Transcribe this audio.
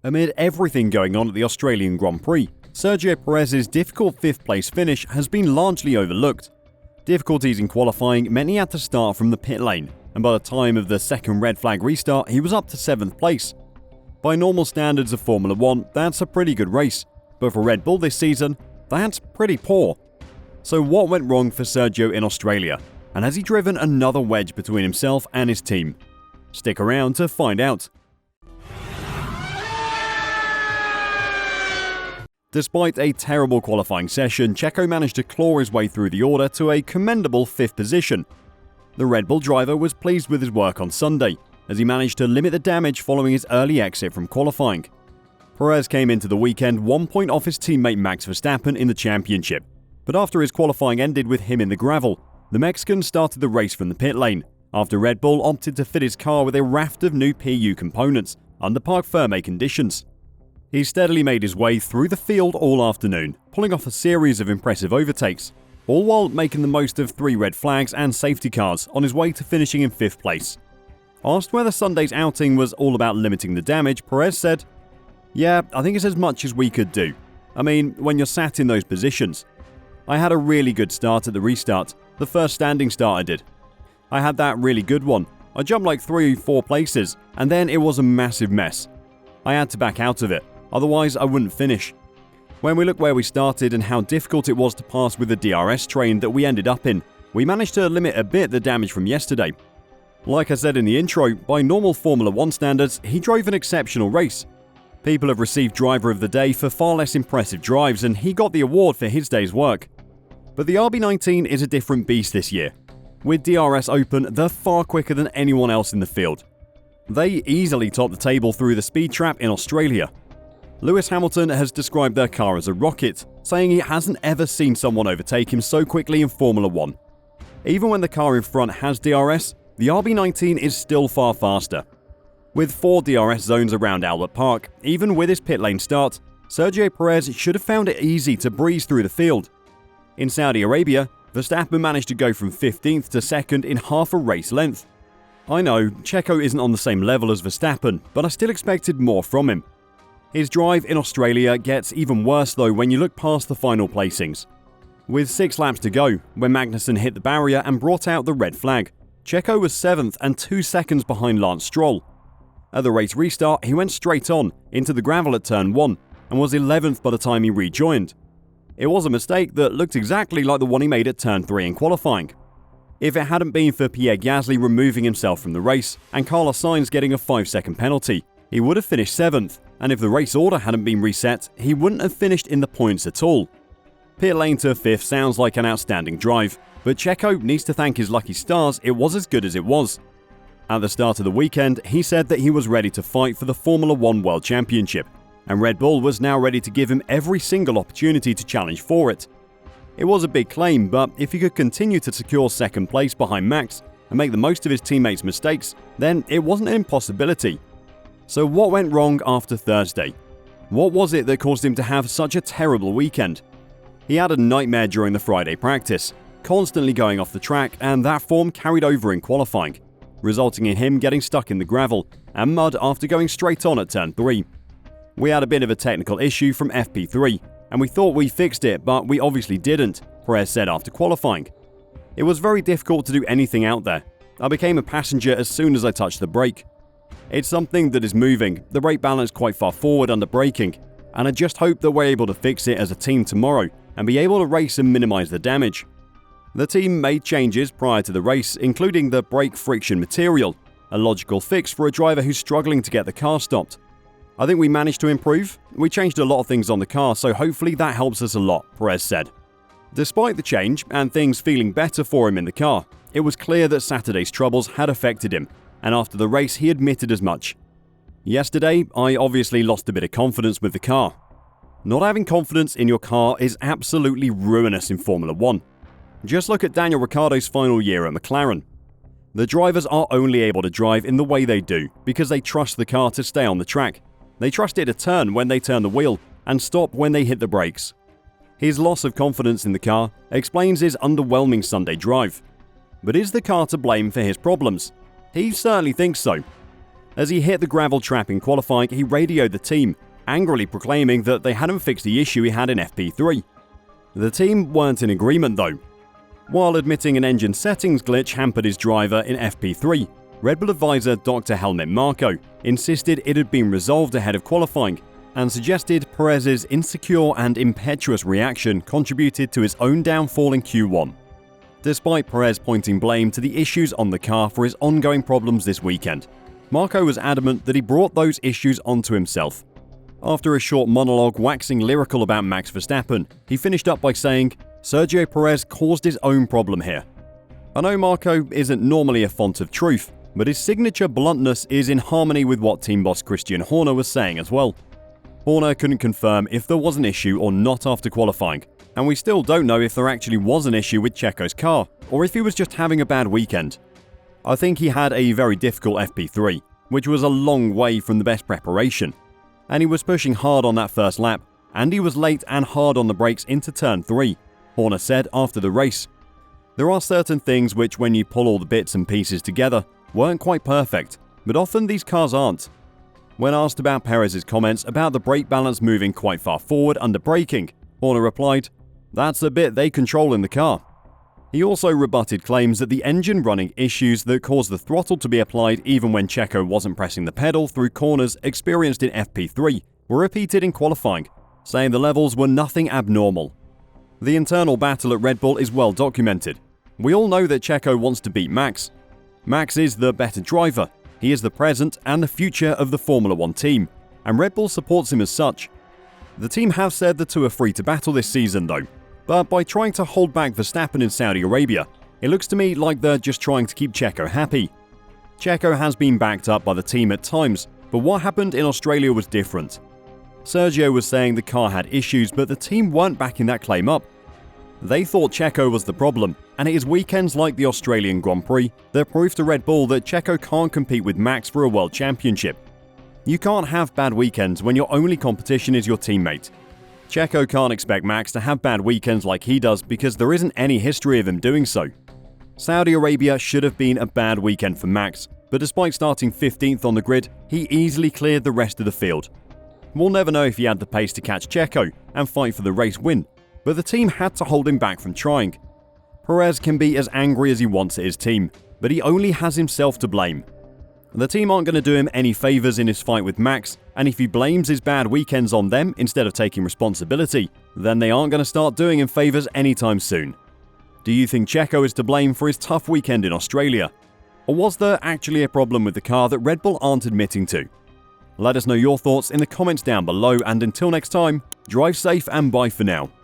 Amid everything going on at the Australian Grand Prix, Sergio Perez's difficult 5th place finish has been largely overlooked. Difficulties in qualifying meant he had to start from the pit lane, and by the time of the second red flag restart, he was up to 7th place. By normal standards of Formula 1, that's a pretty good race, but for Red Bull this season, that's pretty poor. So what went wrong for Sergio in Australia, and has he driven another wedge between himself and his team? Stick around to find out. Despite a terrible qualifying session, Checo managed to claw his way through the order to a commendable 5th position. The Red Bull driver was pleased with his work on Sunday, as he managed to limit the damage following his early exit from qualifying. Perez came into the weekend 1 point off his teammate Max Verstappen in the championship, but after his qualifying ended with him in the gravel, the Mexican started the race from the pit lane, after Red Bull opted to fit his car with a raft of new PU components under parc fermé conditions. He steadily made his way through the field all afternoon, pulling off a series of impressive overtakes, all while making the most of 3 red flags and safety cars on his way to finishing in 5th place. Asked whether Sunday's outing was all about limiting the damage, Perez said, "Yeah, I think it's as much as we could do. I mean, when you're sat in those positions. I had a really good start at the restart, the first standing start I did. I had that really good one. I jumped like 3 or 4 places, and then it was a massive mess. I had to back out of it. Otherwise, I wouldn't finish. When we look where we started and how difficult it was to pass with the DRS train that we ended up in, we managed to limit a bit the damage from yesterday. Like I said in the intro, by normal Formula 1 standards, he drove an exceptional race. People have received Driver of the Day for far less impressive drives, and he got the award for his day's work. But the RB19 is a different beast this year. With DRS open, they're far quicker than anyone else in the field. They easily top the table through the speed trap in Australia. Lewis Hamilton has described their car as a rocket, saying he hasn't ever seen someone overtake him so quickly in Formula 1. Even when the car in front has DRS, the RB19 is still far faster. With 4 DRS zones around Albert Park, even with his pit lane start, Sergio Perez should have found it easy to breeze through the field. In Saudi Arabia, Verstappen managed to go from 15th to 2nd in half a race length. I know, Checo isn't on the same level as Verstappen, but I still expected more from him. His drive in Australia gets even worse though when you look past the final placings. With 6 laps to go, when Magnussen hit the barrier and brought out the red flag, Checo was 7th and 2 seconds behind Lance Stroll. At the race restart, he went straight on into the gravel at turn 1 and was 11th by the time he rejoined. It was a mistake that looked exactly like the one he made at turn 3 in qualifying. If it hadn't been for Pierre Gasly removing himself from the race and Carlos Sainz getting a 5-second penalty, he would have finished 7th, and if the race order hadn't been reset, he wouldn't have finished in the points at all. Pit lane to 5th sounds like an outstanding drive, but Checo needs to thank his lucky stars it was as good as it was. At the start of the weekend, he said that he was ready to fight for the Formula 1 World Championship, and Red Bull was now ready to give him every single opportunity to challenge for it. It was a big claim, but if he could continue to secure 2nd place behind Max and make the most of his teammates' mistakes, then it wasn't an impossibility. So what went wrong after Thursday? What was it that caused him to have such a terrible weekend? He had a nightmare during the Friday practice, constantly going off the track, and that form carried over in qualifying, resulting in him getting stuck in the gravel and mud after going straight on at turn 3. We had a bit of a technical issue from FP3, and we thought we fixed it, but we obviously didn't, Perez said after qualifying. It was very difficult to do anything out there. I became a passenger as soon as I touched the brake. It's something that is moving, the brake balance quite far forward under braking, and I just hope that we're able to fix it as a team tomorrow and be able to race and minimize the damage. The team made changes prior to the race, including the brake friction material, a logical fix for a driver who's struggling to get the car stopped. I think we managed to improve. We changed a lot of things on the car, so hopefully that helps us a lot, Perez said. Despite the change and things feeling better for him in the car, it was clear that Saturday's troubles had affected him, and after the race he admitted as much. Yesterday, I obviously lost a bit of confidence with the car. Not having confidence in your car is absolutely ruinous in Formula 1. Just look at Daniel Ricciardo's final year at McLaren. The drivers are only able to drive in the way they do because they trust the car to stay on the track. They trust it to turn when they turn the wheel and stop when they hit the brakes. His loss of confidence in the car explains his underwhelming Sunday drive. But is the car to blame for his problems? He certainly thinks so. As he hit the gravel trap in qualifying, he radioed the team, angrily proclaiming that they hadn't fixed the issue he had in FP3. The team weren't in agreement though. While admitting an engine settings glitch hampered his driver in FP3, Red Bull advisor Dr. Helmut Marko insisted it had been resolved ahead of qualifying and suggested Perez's insecure and impetuous reaction contributed to his own downfall in Q1. Despite Perez pointing blame to the issues on the car for his ongoing problems this weekend, Marko was adamant that he brought those issues onto himself. After a short monologue waxing lyrical about Max Verstappen, he finished up by saying, "Sergio Perez caused his own problem here." I know Marko isn't normally a font of truth, but his signature bluntness is in harmony with what team boss Christian Horner was saying as well. Horner couldn't confirm if there was an issue or not after qualifying, and we still don't know if there actually was an issue with Checo's car, or if he was just having a bad weekend. I think he had a very difficult FP3, which was a long way from the best preparation, and he was pushing hard on that first lap, and he was late and hard on the brakes into turn 3, Horner said after the race. There are certain things which, when you pull all the bits and pieces together, weren't quite perfect, but often these cars aren't. When asked about Perez's comments about the brake balance moving quite far forward under braking, Horner replied, "That's a bit they control in the car." He also rebutted claims that the engine running issues that caused the throttle to be applied even when Checo wasn't pressing the pedal through corners experienced in FP3 were repeated in qualifying, saying the levels were nothing abnormal. The internal battle at Red Bull is well documented. We all know that Checo wants to beat Max. Max is the better driver. He is the present and the future of the Formula 1 team, and Red Bull supports him as such. The team have said the two are free to battle this season though, but by trying to hold back Verstappen in Saudi Arabia, it looks to me like they're just trying to keep Checo happy. Checo has been backed up by the team at times, but what happened in Australia was different. Sergio was saying the car had issues, but the team weren't backing that claim up. They thought Checo was the problem, and it is weekends like the Australian Grand Prix that prove to Red Bull that Checo can't compete with Max for a world championship. You can't have bad weekends when your only competition is your teammate. Checo can't expect Max to have bad weekends like he does because there isn't any history of him doing so. Saudi Arabia should have been a bad weekend for Max, but despite starting 15th on the grid, he easily cleared the rest of the field. We'll never know if he had the pace to catch Checo and fight for the race win, but the team had to hold him back from trying. Perez can be as angry as he wants at his team, but he only has himself to blame. The team aren't going to do him any favours in his fight with Max, and if he blames his bad weekends on them instead of taking responsibility, then they aren't going to start doing him favours anytime soon. Do you think Checo is to blame for his tough weekend in Australia? Or was there actually a problem with the car that Red Bull aren't admitting to? Let us know your thoughts in the comments down below, and until next time, drive safe and bye for now.